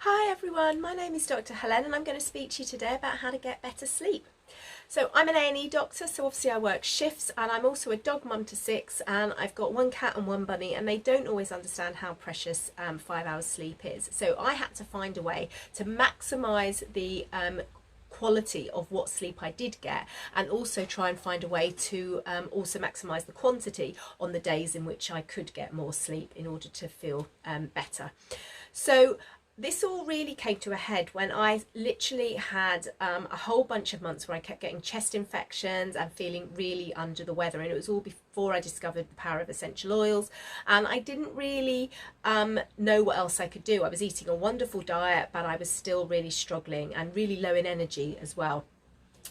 Hi everyone, my name is Dr. Helen and I'm going to speak to you today about how to get better sleep. So I'm an A&E doctor, so obviously I work shifts, and I'm also a dog mum to 6, and I've got one cat and one bunny, and they don't always understand how precious 5 hours sleep is. So I had to find a way to maximise the quality of what sleep I did get, and also try and find a way to also maximise the quantity on the days in which I could get more sleep in order to feel better. So this all really came to a head when I literally had a whole bunch of months where I kept getting chest infections and feeling really under the weather, and it was all before I discovered the power of essential oils, and I didn't really know what else I could do. I was eating a wonderful diet, but I was still really struggling and really low in energy as well.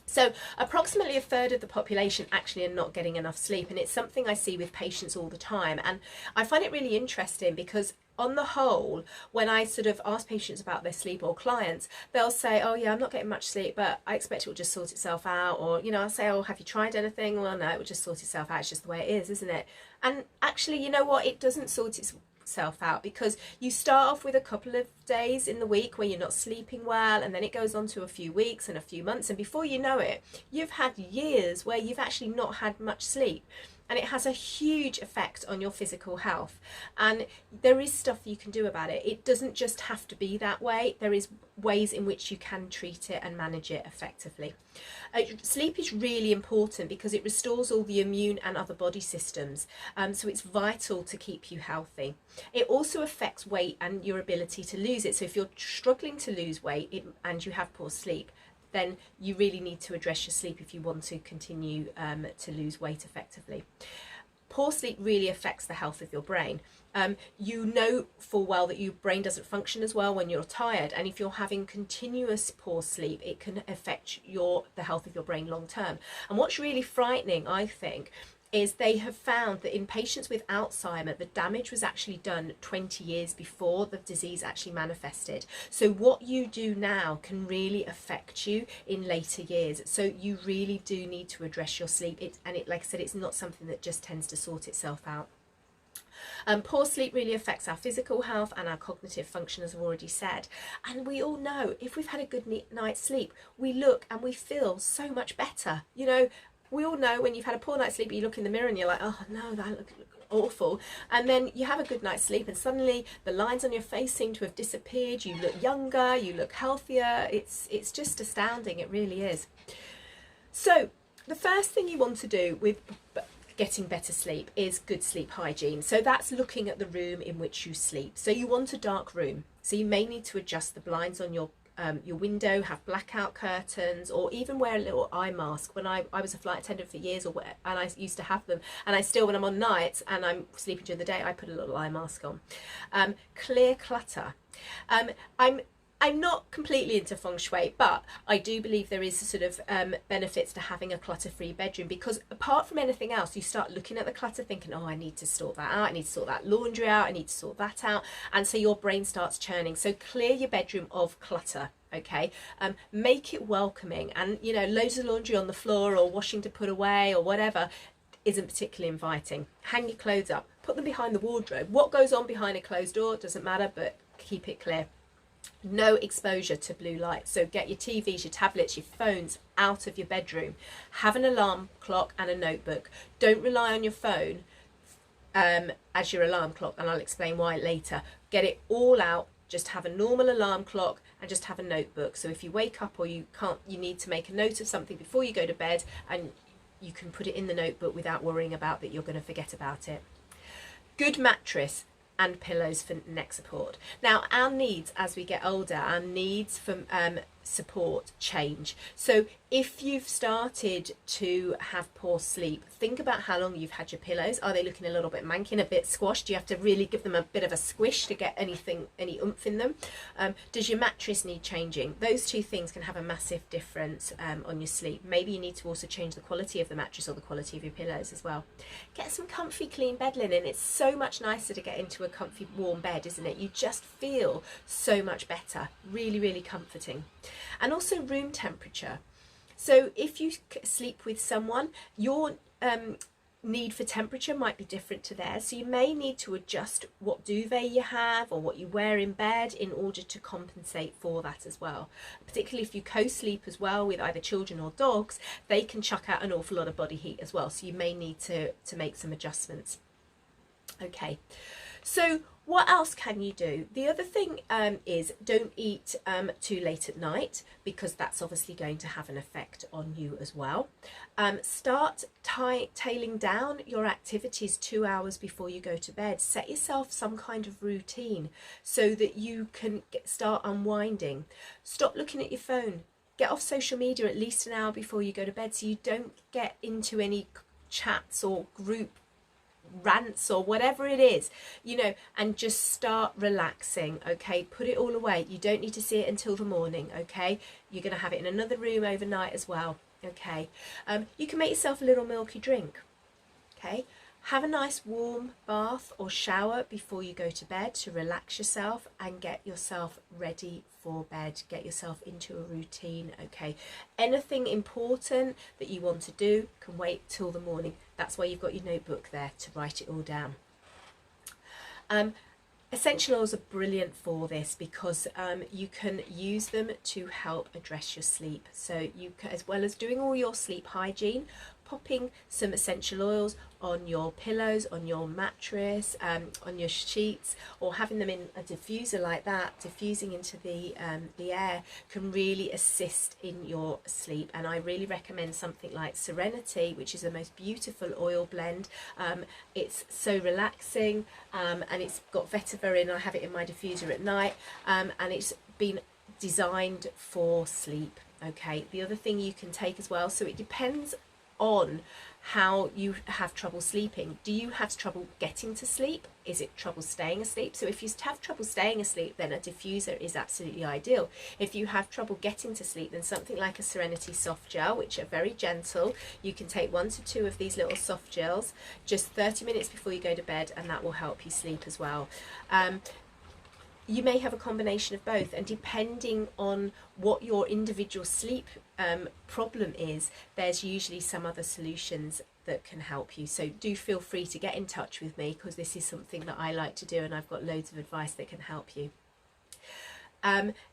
So approximately 1/3 of the population actually are not getting enough sleep, and it's something I see with patients all the time, and I find it really interesting because on the whole, when I sort of ask patients about their sleep, or clients, they'll say, oh yeah, I'm not getting much sleep, but I expect it will just sort itself out. Or, you know, I'll say, oh, have you tried anything? Well, no, it will just sort itself out. It's just the way it is, isn't it? And actually, you know what? It doesn't sort itself out, because you start off with a couple of days in the week where you're not sleeping well, and then it goes on to a few weeks and a few months, and before you know it, you've had years where you've actually not had much sleep. And it has a huge effect on your physical health, and there is stuff you can do about it. It doesn't just have to be that way. There is ways in which you can treat it and manage it effectively. Sleep is really important because it restores all the immune and other body systems, so it's vital to keep you healthy. It also affects weight and your ability to lose it. So if you're struggling to lose weight and you have poor sleep, then you really need to address your sleep if you want to continue to lose weight effectively. Poor sleep really affects the health of your brain. You know full well that your brain doesn't function as well when you're tired, and if you're having continuous poor sleep, it can affect the health of your brain long term. And what's really frightening, I think, is they have found that in patients with Alzheimer, the damage was actually done 20 years before the disease actually manifested. So what you do now can really affect you in later years. So you really do need to address your sleep. Like I said, it's not something that just tends to sort itself out. Poor sleep really affects our physical health and our cognitive function, as I've already said. And we all know if we've had a good night's sleep, we look and we feel so much better. You know, we all know when you've had a poor night's sleep, you look in the mirror and you're like, oh no, that look awful. And then you have a good night's sleep and suddenly the lines on your face seem to have disappeared. You look younger, you look healthier. It's just astounding, it really is. So the first thing you want to do with getting better sleep is good sleep hygiene. So that's looking at the room in which you sleep. So you want a dark room. So you may need to adjust the blinds on your window, have blackout curtains, or even wear a little eye mask. When I was a flight attendant for years, and I used to have them, and I still, when I'm on nights and I'm sleeping during the day, I put a little eye mask on. Clear clutter. I'm not completely into feng shui, but I do believe there is sort of benefits to having a clutter-free bedroom, because apart from anything else, you start looking at the clutter thinking, oh, I need to sort that out, I need to sort that laundry out, I need to sort that out, and so your brain starts churning. So clear your bedroom of clutter. Okay, make it welcoming, and you know, loads of laundry on the floor or washing to put away or whatever isn't particularly inviting. Hang your clothes up, put them behind the wardrobe. What goes on behind a closed door doesn't matter, but keep it clear. No exposure to blue light. So get your TVs, your tablets, your phones out of your bedroom. Have an alarm clock and a notebook. Don't rely on your phone as your alarm clock, and I'll explain why later. Get it all out. Just have a normal alarm clock and just have a notebook. So if you wake up or you need to make a note of something before you go to bed, and you can put it in the notebook without worrying about that you're going to forget about it. Good mattress and pillows for neck support. Now, our needs as we get older, our needs for support change. So if you've started to have poor sleep, think about how long you've had your pillows. Are they looking a little bit manky and a bit squashed? Do you have to really give them a bit of a squish to get any oomph in them? Does your mattress need changing? Those two things can have a massive difference on your sleep. Maybe you need to also change the quality of the mattress or the quality of your pillows as well. Get some comfy clean bed linen. It's so much nicer to get into a comfy warm bed, isn't it? You just feel so much better. Really, really comforting. And also room temperature. So if you sleep with someone, your need for temperature might be different to theirs, so you may need to adjust what duvet you have or what you wear in bed in order to compensate for that as well. Particularly if you co-sleep as well with either children or dogs, they can chuck out an awful lot of body heat as well, so you may need to make some adjustments. Okay, so what else can you do? The other thing is don't eat too late at night, because that's obviously going to have an effect on you as well. Start tailing down your activities 2 hours before you go to bed. Set yourself some kind of routine so that you can start unwinding. Stop looking at your phone. Get off social media at least an hour before you go to bed, so you don't get into any chats or group rants or whatever it is, you know, and just start relaxing. Okay, put it all away. You don't need to see it until the morning. Okay, you're going to have it in another room overnight as well. Okay, you can make yourself a little milky drink. Okay, have a nice warm bath or shower before you go to bed to relax yourself and get yourself ready for bed. Get yourself into a routine. Okay, anything important that you want to do can wait till the morning. That's why you've got your notebook there to write it all down. Essential oils are brilliant for this because you can use them to help address your sleep. So you can, as well as doing all your sleep hygiene, popping some essential oils on your pillows, on your mattress, on your sheets, or having them in a diffuser like that, diffusing into the air, can really assist in your sleep. And I really recommend something like Serenity, which is the most beautiful oil blend. It's so relaxing, and it's got vetiver in. I have it in my diffuser at night, and it's been designed for sleep. Okay, the other thing you can take as well, so it depends on how you have trouble sleeping. Do you have trouble getting to sleep? Is it trouble staying asleep? So if you have trouble staying asleep, then a diffuser is absolutely ideal. If you have trouble getting to sleep, then something like a Serenity soft gel, which are very gentle. You can take 1 to 2 of these little soft gels just 30 minutes before you go to bed, and that will help you sleep as well. You may have a combination of both, and depending on what your individual sleep problem is, there's usually some other solutions that can help you. So do feel free to get in touch with me, because this is something that I like to do, and I've got loads of advice that can help you.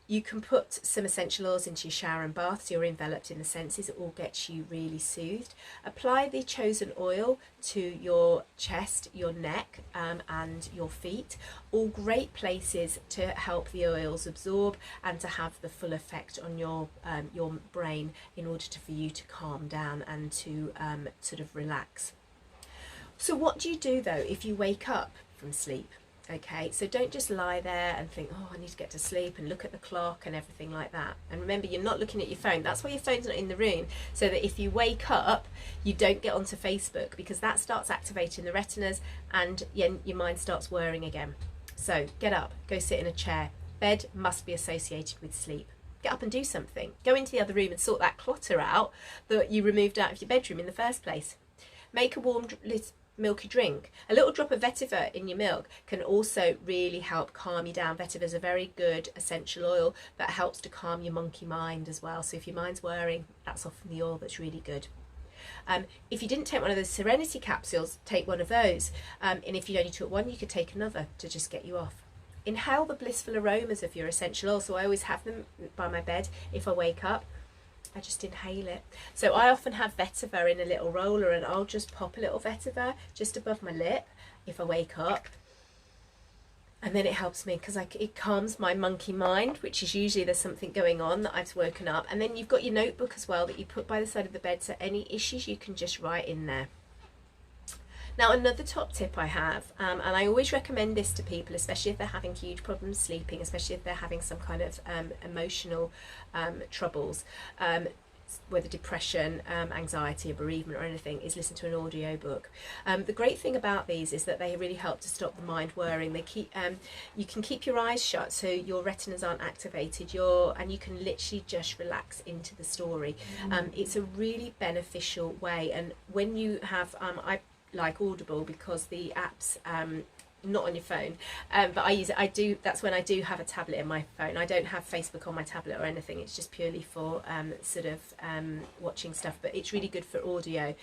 You can put some essential oils into your shower and bath, so you're enveloped in the senses. It all gets you really soothed. Apply the chosen oil to your chest, your neck, and your feet. All great places to help the oils absorb and to have the full effect on your brain in order for you to calm down and to sort of relax. So what do you do though if you wake up from sleep? Okay, so don't just lie there and think, oh, I need to get to sleep, and look at the clock and everything like that. And remember, you're not looking at your phone. That's why your phone's not in the room, so that if you wake up, you don't get onto Facebook, because that starts activating the retinas and your mind starts whirring again. So get up, go sit in a chair. Bed must be associated with sleep. Get up and do something. Go into the other room and sort that clutter out that you removed out of your bedroom in the first place. Make a warm milky drink. A little drop of vetiver in your milk can also really help calm you down. Vetiver is a very good essential oil that helps to calm your monkey mind as well. So if your mind's whirring, that's often the oil that's really good. If you didn't take one of those Serenity capsules, take one of those. And if you only took one, you could take another to just get you off. Inhale the blissful aromas of your essential oil. So I always have them by my bed. If I wake up, I just inhale it. So I often have vetiver in a little roller, and I'll just pop a little vetiver just above my lip if I wake up, and then it helps me because it calms my monkey mind, which is usually there's something going on that I've woken up. And then you've got your notebook as well that you put by the side of the bed, so any issues you can just write in there. Now, another top tip I have, and I always recommend this to people, especially if they're having huge problems sleeping, especially if they're having some kind of emotional troubles, whether depression, anxiety, or bereavement or anything, is listen to an audio book. The great thing about these is that they really help to stop the mind whirring. They keep you can keep your eyes shut so your retinas aren't activated, and you can literally just relax into the story. It's a really beneficial way. And when you have I like Audible because the app's not on your phone, but I use it. That's when I do have a tablet in my phone. I don't have Facebook on my tablet or anything. It's just purely for sort of watching stuff, but it's really good for audio.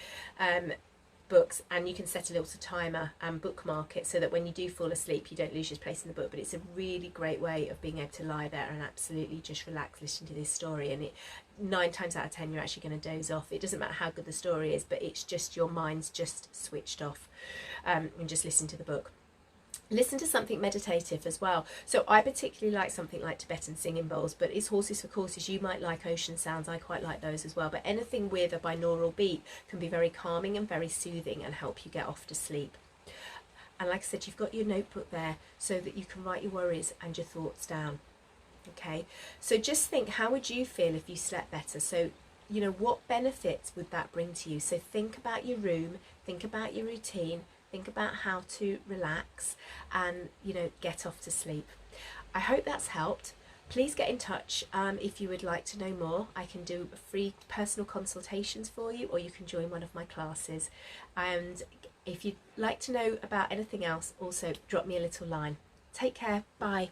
books, and you can set a little timer and bookmark it so that when you do fall asleep you don't lose your place in the book. But it's a really great way of being able to lie there and absolutely just relax listening to this story, and 9 times out of 10 you're actually going to doze off. It doesn't matter how good the story is, but it's just your mind's just switched off, and just listen to the book. Listen to something meditative as well. So I particularly like something like Tibetan singing bowls, but it's horses for courses. You might like ocean sounds. I quite like those as well. But anything with a binaural beat can be very calming and very soothing and help you get off to sleep. And like I said, you've got your notebook there so that you can write your worries and your thoughts down. Okay, so just think, how would you feel if you slept better? So, you know, what benefits would that bring to you? So think about your room, think about your routine, think about how to relax and, you know, get off to sleep. I hope that's helped. Please get in touch if you would like to know more. I can do free personal consultations for you, or you can join one of my classes. And if you'd like to know about anything else, also drop me a little line. Take care. Bye.